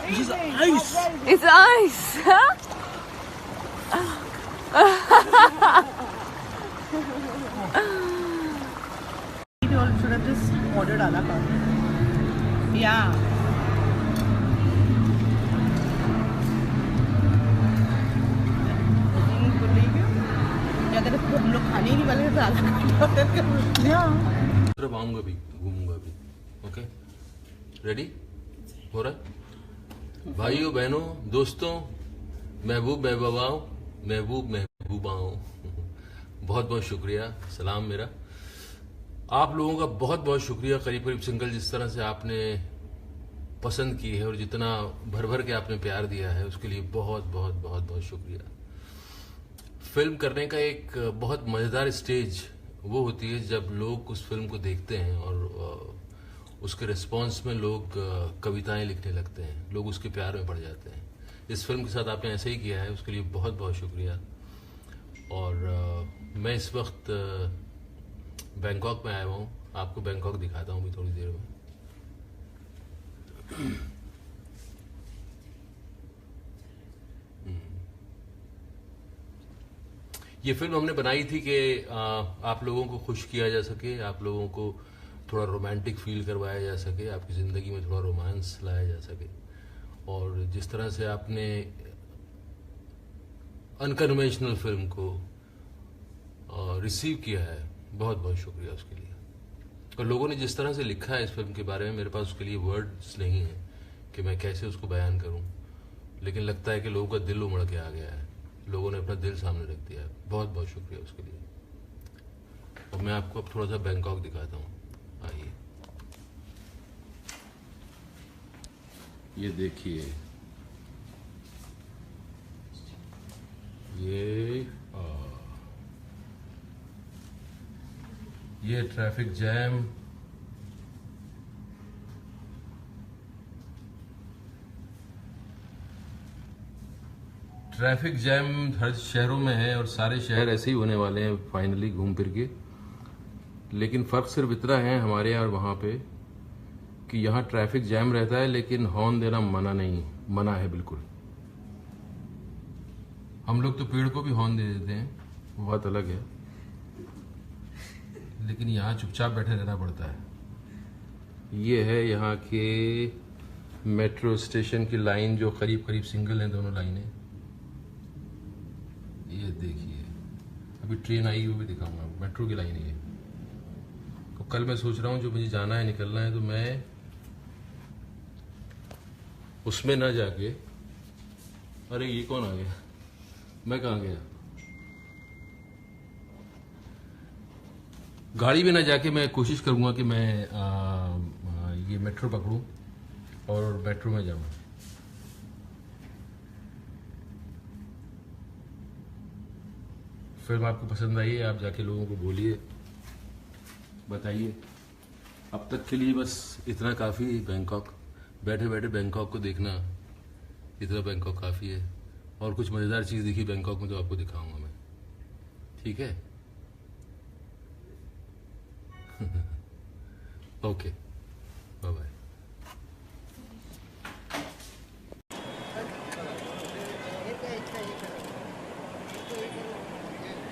This is ice. It's ice. We all should have just ordered a la carte. Yeah. या अगर हम लोग खाने ही नहीं वाले तो आ la carte order कर. Yeah. तरफ आऊंगा भी, घूमूंगा भी. ओके, रेडी हो रहा है? भाइयों बहनों दोस्तों, महबूब महबूबाओं, महबूब महबूबाओं, बहुत बहुत शुक्रिया. सलाम मेरा आप लोगों का बहुत बहुत शुक्रिया. करीब करीब सिंगल जिस तरह से आपने पसंद की है और जितना भर भर के आपने प्यार दिया है उसके लिए बहुत बहुत बहुत बहुत शुक्रिया. फिल्म करने का एक बहुत मजेदार स्टेज वो होती है जब लोग उस फिल्म को देखते हैं और उसके रिस्पांस में लोग कविताएं लिखने लगते हैं, लोग उसके प्यार में पड़ जाते हैं. इस फिल्म के साथ आपने ऐसे ही किया है, उसके लिए बहुत बहुत शुक्रिया. और मैं इस वक्त बैंकॉक में आया हुआ हूँ. आपको बैंकॉक दिखाता हूँ भी थोड़ी देर में. ये फिल्म हमने बनाई थी कि आप लोगों को खुश किया जा सके, आप लोगों को थोड़ा रोमांटिक फील करवाया जा सके, आपकी ज़िंदगी में थोड़ा रोमांस लाया जा सके. और जिस तरह से आपने अनकन्वेंशनल फिल्म को रिसीव किया है, बहुत बहुत शुक्रिया उसके लिए. और लोगों ने जिस तरह से लिखा है इस फिल्म के बारे में, मेरे पास उसके लिए वर्ड्स नहीं है कि मैं कैसे उसको बयान करूं. लेकिन लगता है कि लोगों का दिल उमड़ के आ गया है, लोगों ने अपना दिल सामने रख दिया है. बहुत बहुत शुक्रिया उसके लिए. और मैं आपको अब थोड़ा सा बैंकॉक दिखाता हूँ. आइए, ये देखिए, ये ट्रैफिक जैम, हर शहरों में है और सारे शहर ऐसे ही होने वाले हैं फाइनली घूम फिर के. लेकिन फ़र्क सिर्फ इतना है हमारे यहाँ और वहाँ पे कि यहाँ ट्रैफिक जैम रहता है लेकिन हॉर्न देना मना है बिल्कुल. हम लोग तो पेड़ को भी हॉर्न दे देते हैं, वो बात अलग है. लेकिन यहाँ चुपचाप बैठे रहना पड़ता है. ये है यहाँ के मेट्रो स्टेशन की लाइन जो करीब करीब सिंगल हैं दोनों लाइनें. ये देखिए, अभी ट्रेन आई वो भी दिखाऊंगा. मेट्रो की लाइन है ये. तो कल मैं सोच रहा हूँ जो मुझे जाना है, निकलना है, तो मैं उसमें ना जाके, अरे ये कौन आ गया, मैं कहाँ गया, गाड़ी में ना जाके मैं कोशिश करूंगा कि मैं ये मेट्रो पकड़ूं और मेट्रो में जाऊं. फिल्म आपको पसंद आई है, आप जाके लोगों को बोलिए, बताइए. अब तक के लिए बस इतना काफ़ी. बैंकॉक बैठे बैठे बैंकॉक को देखना, इतना बैंकॉक काफ़ी है. और कुछ मज़ेदार चीज़ दिखी बैंकॉक में तो आपको दिखाऊंगा मैं. ठीक है? Okay, bye bye.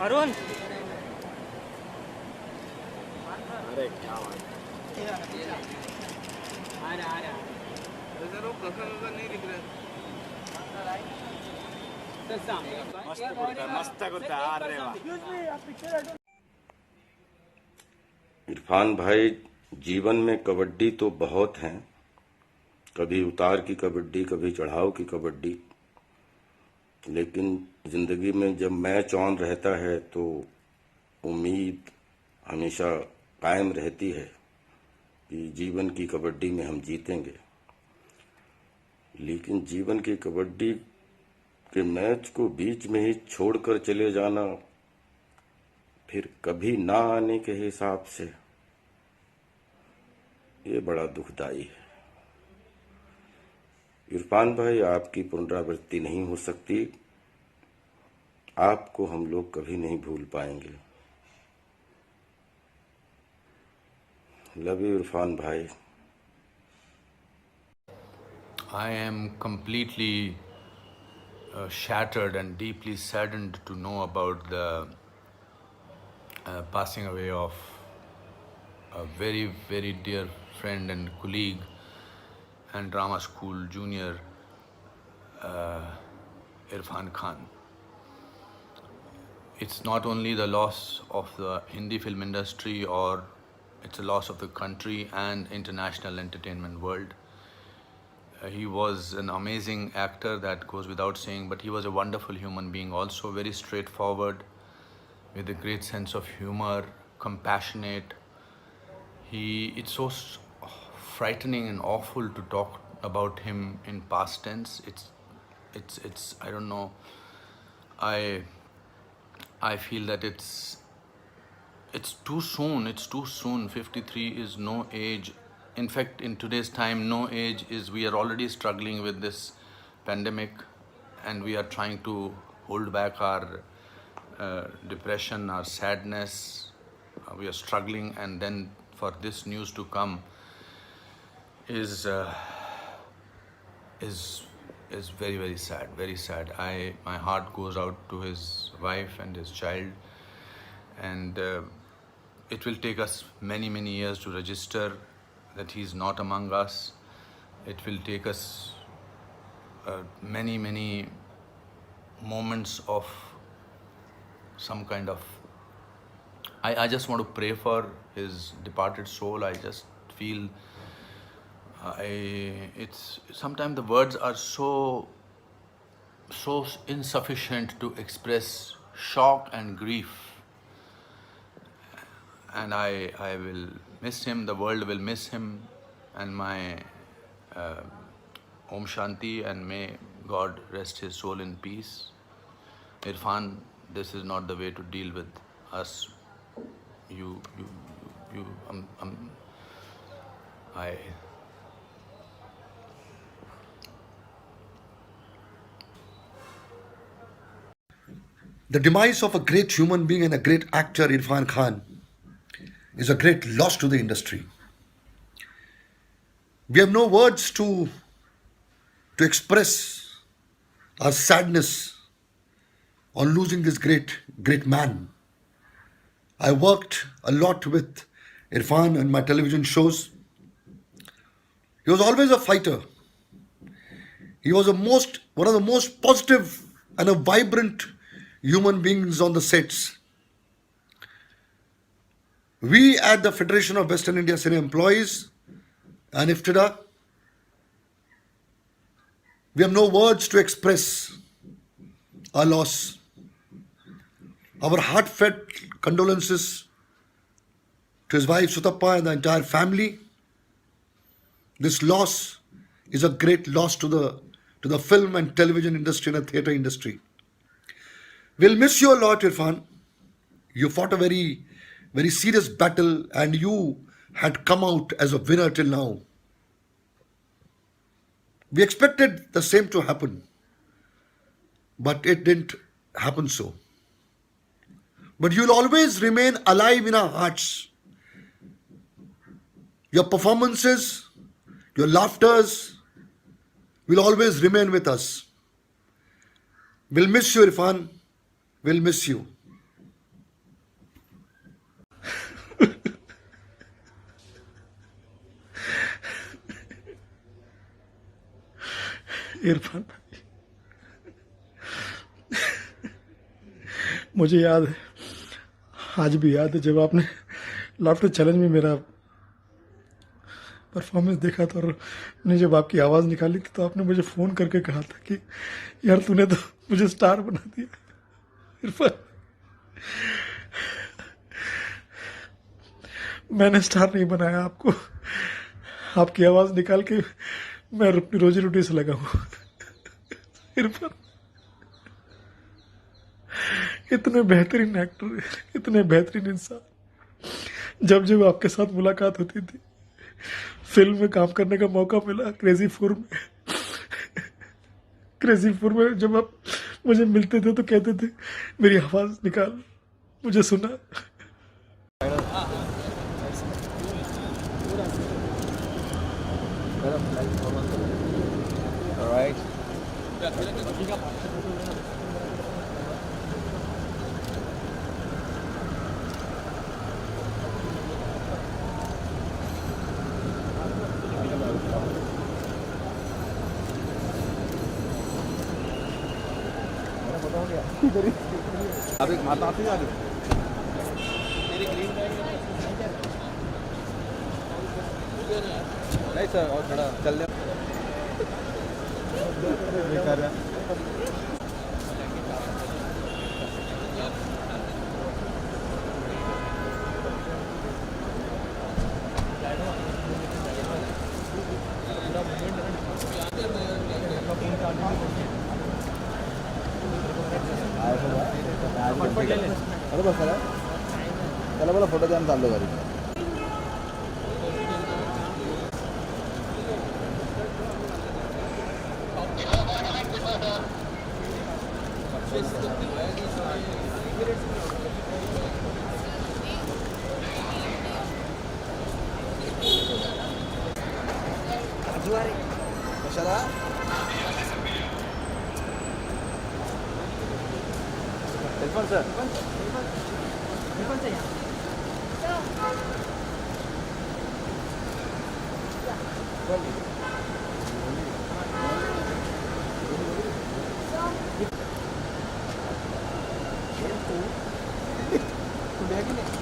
अरुण, अरे क्या बात आ रहा नहीं दिख रहा. मस्त कुर्ता. अरे वाह. इरफान भाई, जीवन में कबड्डी तो बहुत हैं. कभी उतार की कबड्डी, कभी चढ़ाव की कबड्डी. लेकिन जिंदगी में जब मैच ऑन रहता है तो उम्मीद हमेशा कायम रहती है कि जीवन की कबड्डी में हम जीतेंगे. लेकिन जीवन की कबड्डी कि मैच को बीच में ही छोड़कर चले जाना, फिर कभी ना आने के हिसाब से, ये बड़ा दुखदाई है। इरफान भाई, आपकी पुनरावृत्ति नहीं हो सकती, आपको हम लोग कभी नहीं भूल पाएंगे। लव यू इरफान भाई। I am completely shattered and deeply saddened to know about the passing away of a very, very dear friend and colleague and drama school junior, Irfan Khan. It's not only the loss of the Hindi film industry, or it's a loss of the country and international entertainment world. He was an amazing actor, that goes without saying, but he was a wonderful human being also, very straightforward, with a great sense of humor, compassionate. It's so frightening and awful to talk about him in past tense. It's I don't know. I feel that it's too soon. It's too soon. 53 is no age. In fact, in today's time, no age is. We are already struggling with this pandemic, and we are trying to hold back our depression, our sadness. We are struggling, and then for this news to come is very, very sad. Very sad. My heart goes out to his wife and his child, and it will take us many, many years to register that he is not among us. It will take us many, many moments of some kind of. I just want to pray for his departed soul. I just feel it's sometimes the words are so insufficient to express shock and grief. And I will miss him, the world will miss him, and my Om Shanti, and may God rest his soul in peace. Irfan, this is not the way to deal with us. The demise of a great human being and a great actor, Irfan Khan, is a great loss to the industry. We have no words to express our sadness on losing this great man. I worked a lot with Irfan on my television shows. He was always a fighter. He was one of the most positive and a vibrant human beings on the sets. We at the Federation of Western India Cinema Employees and IFTDA, we have no words to express our loss. Our heartfelt condolences to his wife Sutappa and the entire family. This loss is a great loss to the film and television industry and the theatre industry. We'll miss you a lot, Irfan. You fought a very, very serious battle, and you had come out as a winner till now. We expected the same to happen, but it didn't happen so. But you'll always remain alive in our hearts. Your performances, your laughters will always remain with us. We'll miss you, Irfan. We'll miss you. Irfan भाई, मुझे याद है, आज भी याद है, जब आपने लाफ्टर चैलेंज में मेरा परफॉर्मेंस देखा था और मैंने जब आपकी आवाज़ निकाली थी, तो आपने मुझे फ़ोन करके कहा था कि यार तूने तो मुझे स्टार बना दिया। इरफान, मैंने स्टार नहीं बनाया आपको, आपकी आवाज़ निकाल के मैं अपनी रोजी रोटी से लगा हूँ। इरफान, इतने बेहतरीन एक्टर, इतने बेहतरीन इंसान। जब जब आपके साथ मुलाकात होती थी, फिल्म में काम करने का मौका मिला, क्रेजी फोर में, क्रेजी फोर में जब आप मुझे मिलते थे तो कहते थे मेरी आवाज निकाल, मुझे सुना। अभी माता आती जा रही नहीं सर और खड़ा चल ले अरे बस चला बोला फोटो द्या चाललो घरी कशाला टेलिफोन सर कुठे आहे की नाही